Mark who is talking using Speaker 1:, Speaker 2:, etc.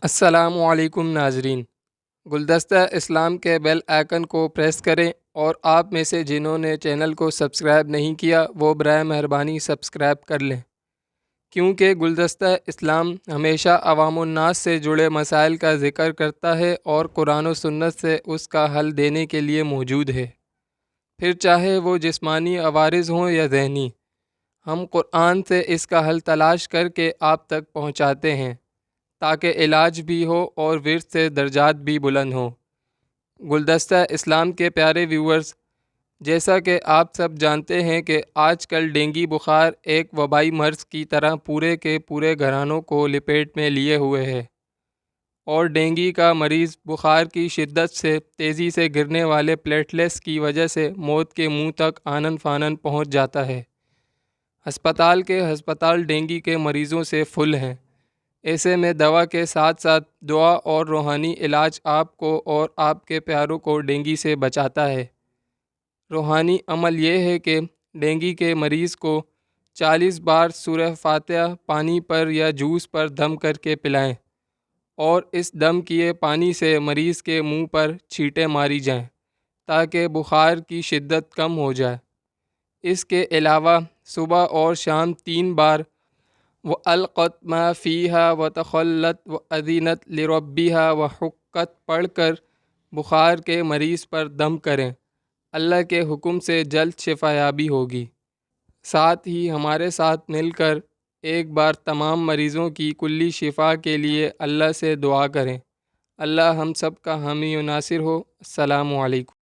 Speaker 1: السلام علیکم ناظرین، گلدستہ اسلام کے بیل آئکن کو پریس کریں اور آپ میں سے جنہوں نے چینل کو سبسکرائب نہیں کیا وہ برائے مہربانی سبسکرائب کر لیں، کیونکہ گلدستہ اسلام ہمیشہ عوام الناس سے جڑے مسائل کا ذکر کرتا ہے اور قرآن و سنت سے اس کا حل دینے کے لیے موجود ہے، پھر چاہے وہ جسمانی عوارض ہوں یا ذہنی۔ ہم قرآن سے اس کا حل تلاش کر کے آپ تک پہنچاتے ہیں تاکہ علاج بھی ہو اور ورث سے درجات بھی بلند ہوں۔ گلدستہ اسلام کے پیارے ویورز، جیسا کہ آپ سب جانتے ہیں کہ آج کل ڈینگی بخار ایک وبائی مرض کی طرح پورے کے پورے گھرانوں کو لپیٹ میں لیے ہوئے ہے، اور ڈینگی کا مریض بخار کی شدت سے تیزی سے گرنے والے پلیٹلیٹس کی وجہ سے موت کے منہ تک آنن فانن پہنچ جاتا ہے۔ ہسپتال ڈینگی کے مریضوں سے فل ہیں۔ ایسے میں دوا کے ساتھ ساتھ دعا اور روحانی علاج آپ کو اور آپ کے پیاروں کو ڈینگی سے بچاتا ہے۔ روحانی عمل یہ ہے کہ ڈینگی کے مریض کو 40 بار سورہ فاتحہ پانی پر یا جوس پر دم کر کے پلائیں، اور اس دم کیے پانی سے مریض کے منہ پر چھینٹیں ماری جائیں تاکہ بخار کی شدت کم ہو جائے۔ اس کے علاوہ صبح اور شام 3 بار وَأَلْقَتْ مَا فِيهَا وَتَخَلَّتْ وَأَذِنَتْ لِرَبِّهَا وَحُقَّتْ پڑھ کر بخار کے مریض پر دم کریں، اللہ کے حکم سے جلد شفا یابی ہوگی۔ ساتھ ہی ہمارے ساتھ مل کر ایک بار تمام مریضوں کی کلی شفا کے لیے اللہ سے دعا کریں۔ اللہ ہم سب کا حامی و ناصر ہو۔ السلام علیکم۔